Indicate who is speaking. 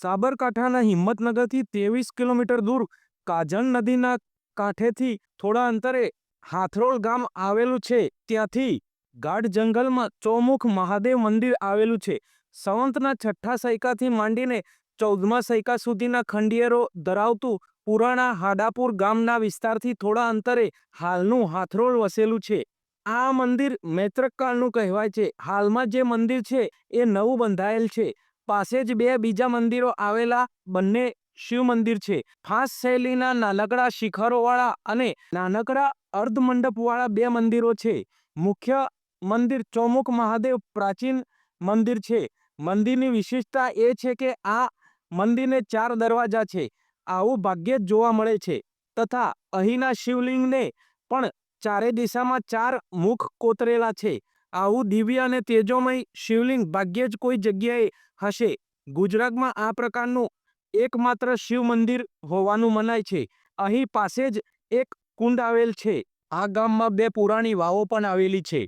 Speaker 1: સાબરકાંઠાના હિંમતનગરથી 23 કિલોમીટર દૂર કાજણ નદીના કાંઠેથી થોડા અંતરે હાથરોળ ગામ આવેલું છે. ત્યાંથી ગાઢ જંગલમાં ચોમુખ મહાદેવ મંદિર આવેલું છે. સંવંતના 6થા સૈકાથી માંડીને 14મા સૈકા સુધીના ખંડિયેરો ધરાવતું પુરાણા હાડાપુર ગામના વિસ્તારથી થોડા અંતરે હાલનું હાથરોળ વસેલું છે. આ મંદિર મૈત્રક કાળનું કહેવાય છે. હાલમાં જે મંદિર છે એ નવું બંધાયેલ છે. પાસે જ બે બીજા મંદિરો આવેલા, બંને શિવ મંદિર છે. ફાસ શૈલીના નાનકડા શિખરોવાળા અને નાનકડા અર્ધમંડપવાળા બે મંદિરો છે. મુખ્ય મંદિર ચોમુખ મહાદેવ પ્રાચીન મંદિર છે. મંદિરની વિશેષતા એ છે કે આ મંદિરને 4 દરવાજા છે. આવું ભાગ્યે જ જોવા મળે છે. તથા અહીંના શિવલિંગને પણ ચારે દિશામાં 4 મુખ કોતરેલા છે. આવું દિવ્ય અને તેજોમય શિવલિંગ ભાગ્યે જ કોઈ જગ્યાએ હશે. ગુજરાતમાં આ પ્રકારનું એકમાત્ર શિવ મંદિર હોવાનું મનાય છે. અહીં પાસે જ એક કુંડ આવેલ છે. આ ગામમાં 2 પુરાણી વાવો પણ આવેલી છે.